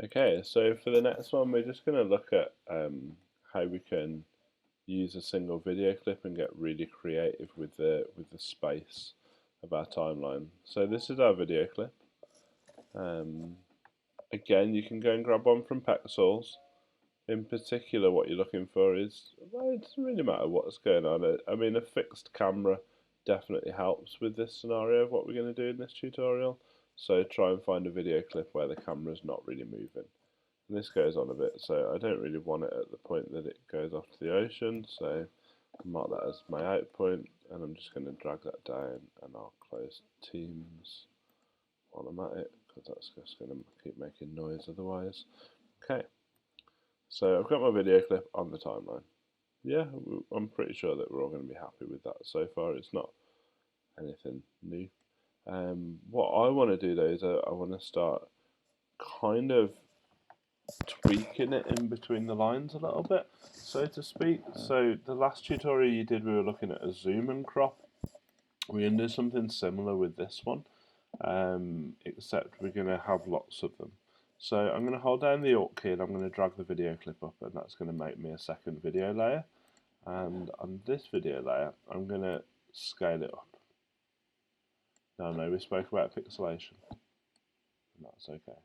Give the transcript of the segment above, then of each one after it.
Okay, so for the next one, we're just going to look at how we can use a single video clip and get really creative with the space of our timeline. So this is our video clip. Um, Again, you can go and grab one from Pexels. In particular, what you're looking for is, well, it doesn't really matter what's going on. I mean, a fixed camera definitely helps with this scenario of what we're going to do in this tutorial. So try and find a video clip where the camera's not really moving. And this goes on a bit, so I don't really want it at the point that it goes off to the ocean, so I'll mark that as my out point, and I'm just going to drag that down, and I'll close Teams while I'm at it, because that's just going to keep making noise otherwise. Okay, so I've got my video clip on the timeline. Yeah, I'm pretty sure that we're all going to be happy with that so far. It's not anything new. What I want to do though is I want to start kind of tweaking it in between the lines a little bit, so to speak. So the last tutorial you did, we were looking at a zoom and crop. We're going to do something similar with this one, except we're going to have lots of them. So I'm going to hold down the Alt key and I'm going to drag the video clip up, and that's going to make me a second video layer. And on this video layer, I'm going to scale it up. Now, I know we spoke about pixelation, and that's okay.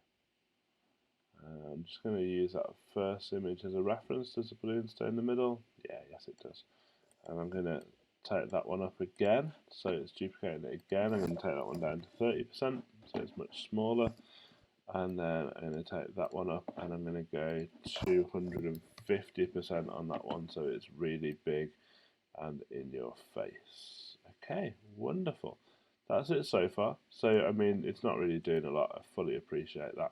I'm just going to use that first image as a reference. Does the balloon stay in the middle? Yeah, yes it does. And I'm going to take that one up again, so it's duplicating it again. I'm going to take that one down to 30%, so it's much smaller. And then I'm going to take that one up, and I'm going to go 250% on that one, so it's really big and in your face. Okay, wonderful. That's it so far. So, I mean, it's not really doing a lot. I fully appreciate that.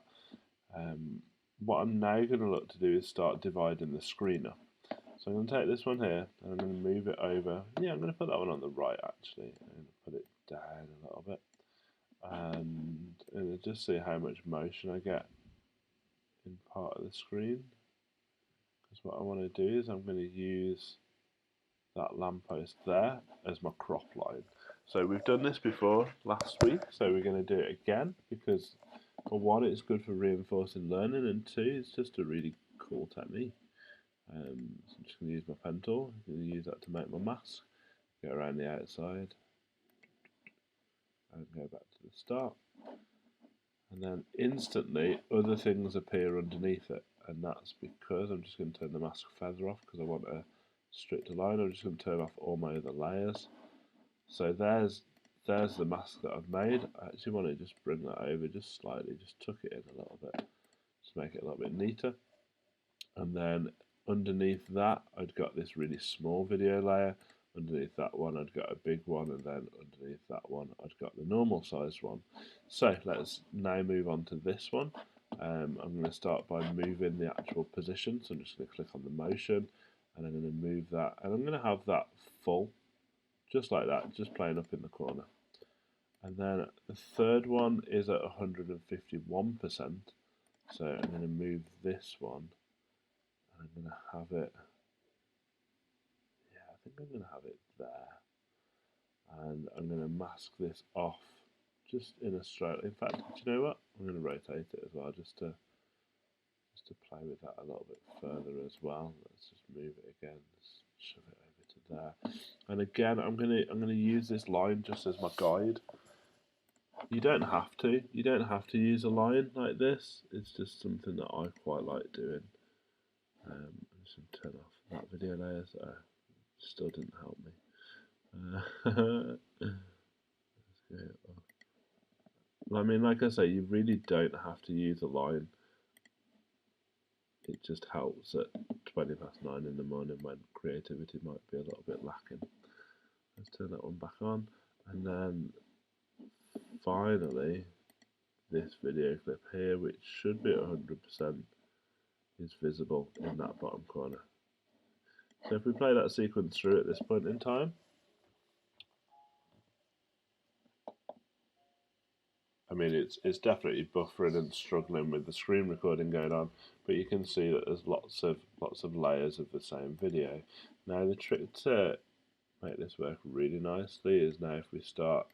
What I'm now going to look to do is start dividing the screen up. So I'm going to take this one here and I'm going to move it over. Yeah, I'm going to put that one on the right actually. I'm going to put it down a little bit. And just see how much motion I get in part of the screen. Because what I want to do is I'm going to use that lamppost there as my crop line. So we've done this before last week, so we're going to do it again because for one, it's good for reinforcing learning, and two, it's just a really cool technique. So I'm just going to use my pen tool. I'm going to use that to make my mask. Go around the outside and go back to the start. And then instantly other things appear underneath it, and that's because I'm just going to turn the mask feather off because I want a straight line. I'm just going to turn off all my other layers. So there's the mask that I've made. I actually want to just bring that over just slightly, just tuck it in a little bit, just make it a little bit neater. And then underneath that, I'd got this really small video layer. Underneath that one, I'd got a big one, and then underneath that one, I'd got the normal sized one. So let's now move on to this one. I'm going to start by moving the actual position. So I'm just going to click on the motion, and I'm going to move that, and I'm going to have that full, just like that, just playing up in the corner. And then the third one is at 151%. So I'm going to move this one, and I'm going to have it, yeah, I think I'm going to have it there. And I'm going to mask this off just in a straight. In fact, do you know what? I'm going to rotate it as well, just to play with that a little bit further as well. Let's just move it again, just shove it over to there. And again, I'm gonna use this line just as my guide. You don't have to. You don't have to use a line like this. It's just something that I quite like doing. I'm just going to turn off that video layer, so still didn't help me. I mean, like I say, you really don't have to use a line. It just helps at 9:20 in the morning when creativity might be a little bit lacking. Let's turn that one back on, and then finally, this video clip here, which should be at 100%, is visible in that bottom corner. So if we play that sequence through at this point in time, I mean it's definitely buffering and struggling with the screen recording going on, but you can see that there's lots of layers of the same video. Now the trick to make this work really nicely is now if we start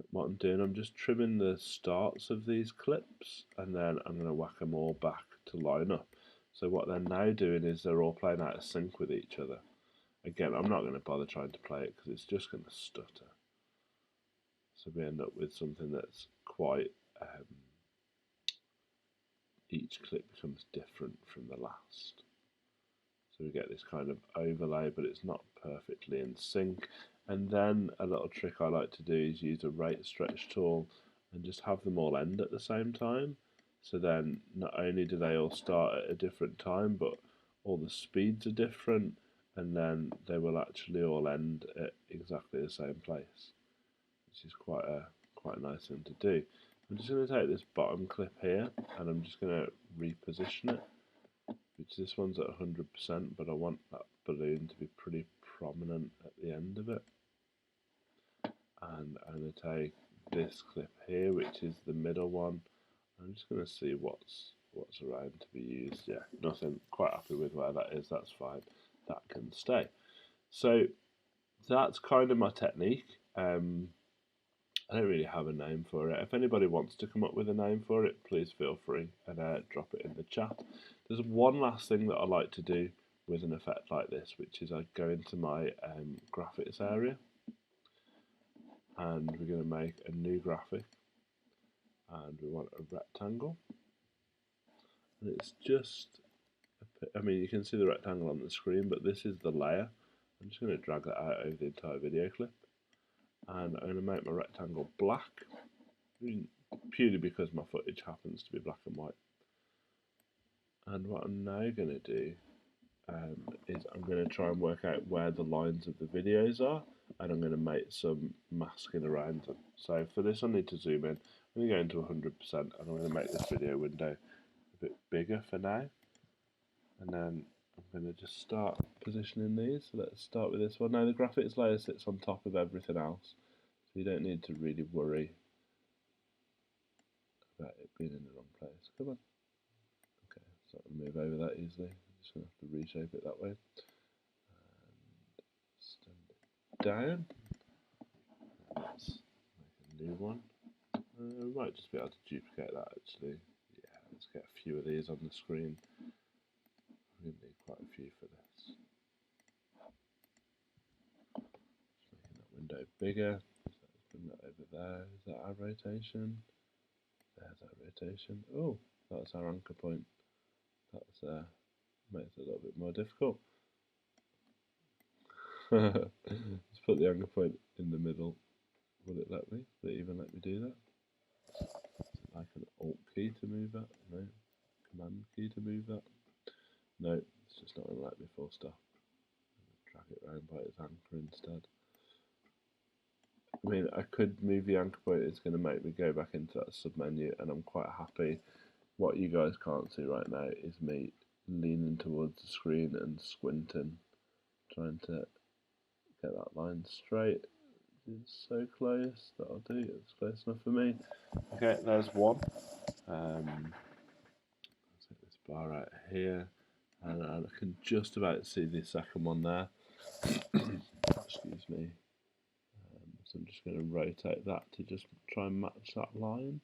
What I'm doing, I'm just trimming the starts of these clips, and then I'm going to whack them all back to line up. So what they're now doing is they're all playing out of sync with each other. Again, I'm not going to bother trying to play it because it's just going to stutter. So we end up with something that's quite, each clip becomes different from the last. So we get this kind of overlay, but it's not perfectly in sync. And then a little trick I like to do is use a rate stretch tool and just have them all end at the same time. So then not only do they all start at a different time, but all the speeds are different, and then they will actually all end at exactly the same place, which is quite a nice thing to do. I'm just going to take this bottom clip here, and I'm just going to reposition it, which this one's at 100%, but I want that balloon to be pretty prominent at the end of it. And I'm going to take this clip here, which is the middle one. I'm just going to see what's around to be used. Yeah, nothing. Quite happy with where that is. That's fine. That can stay. So that's kind of my technique. I don't really have a name for it. If anybody wants to come up with a name for it, please feel free and drop it in the chat. There's one last thing that I like to do with an effect like this, which is I go into my graphics area, and we're going to make a new graphic, and we want a rectangle, and it's just, I mean, you can see the rectangle on the screen, but this is the layer. I'm just going to drag that out over the entire video clip, and I'm going to make my rectangle black, purely because my footage happens to be black and white. And what I'm now going to do is I'm going to try and work out where the lines of the videos are, and I'm going to make some masking around them. So for this I need to zoom in. I'm going to go into 100%, and I'm going to make this video window a bit bigger for now. And then I'm going to just start positioning these. So let's start with this one. Now the graphics layer sits on top of everything else, so you don't need to really worry about it being in the wrong place. Come on. Okay, so I can move over that easily. I'm just going to have to reshape it that way. And stand it down. Let's make a new one. I might just be able to duplicate that actually. Yeah, let's get a few of these on the screen. We're going to need quite a few for this. Just making that window bigger. So let's bring that over there. Is that our rotation? There's our rotation. Oh, that's our anchor point. That's makes it a little bit more difficult. Let's put the anchor point in the middle. Will it let me? Will it even let me do that? Like an Alt key to move that? No. Command key to move that? No, it's just not going to let me full stop. Drag it around by its anchor instead. I mean, I could move the anchor point, it's going to make me go back into that submenu, and I'm quite happy. What you guys can't see right now is me leaning towards the screen and squinting, trying to get that line straight. It's so close, that'll do, it's close enough for me. Okay, there's one. Let's take this bar out here, and I can just about see the second one there. Excuse me. So I'm just going to rotate that to just try and match that line.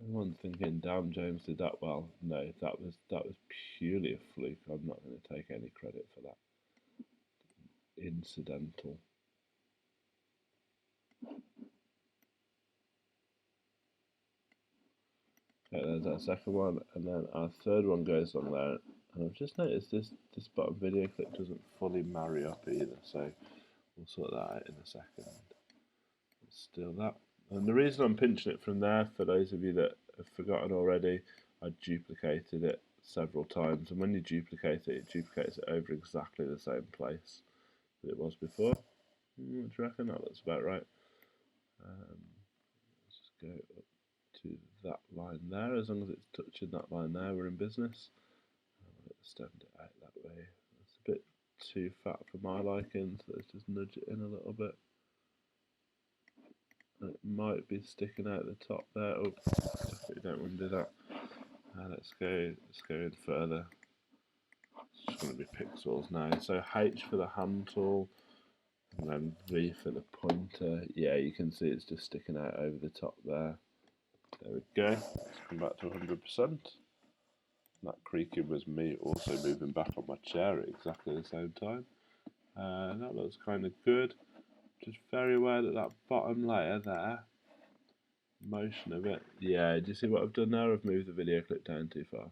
Everyone's thinking, damn, James did that well. No, that was purely a fluke. I'm not going to take any credit for that. Incidental. Okay, there's our second one, and then our third one goes on there. And I've just noticed this bottom video clip doesn't fully marry up either, so we'll sort that out in a second. Let's steal that. And the reason I'm pinching it from there, for those of you that have forgotten already, I duplicated it several times, and when you duplicate it, it duplicates it over exactly the same place that it was before. What do you reckon? That looks about right. Let's just go up to that line there. As long as it's touching that line there, we're in business. Let's extend it out that way. It's a bit too fat for my liking, so let's just nudge it in a little bit. It might be sticking out the top there. Oh, definitely don't want to do that. Let's go in further. It's just going to be pixels now. So H for the hand tool, And then V for the pointer. Yeah, you can see it's just sticking out over the top there. There we go. Let's come back to 100%. That creaking was me also moving back on my chair at exactly the same time. That looks kind of good. Just very aware that that bottom layer there, motion of it. Yeah, do you see what I've done there? I've moved the video clip down too far.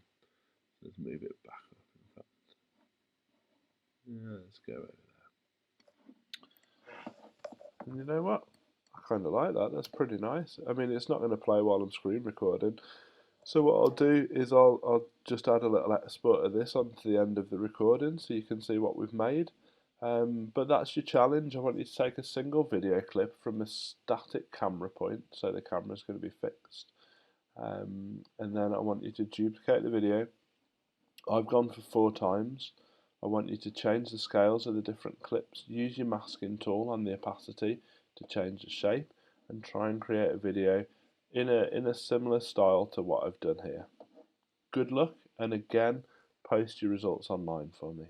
Let's move it back up, in fact. Yeah, let's go over there. And you know what? I kind of like that. That's pretty nice. I mean, it's not going to play while I'm screen recording. So what I'll do is I'll just add a little export of this onto the end of the recording so you can see what we've made. But that's your challenge. I want you to take a single video clip from a static camera point, so the camera's going to be fixed. And then I want you to duplicate the video. I've gone for 4 times. I want you to change the scales of the different clips. Use your masking tool on the opacity to change the shape and try and create a video in a similar style to what I've done here. Good luck, and again, post your results online for me.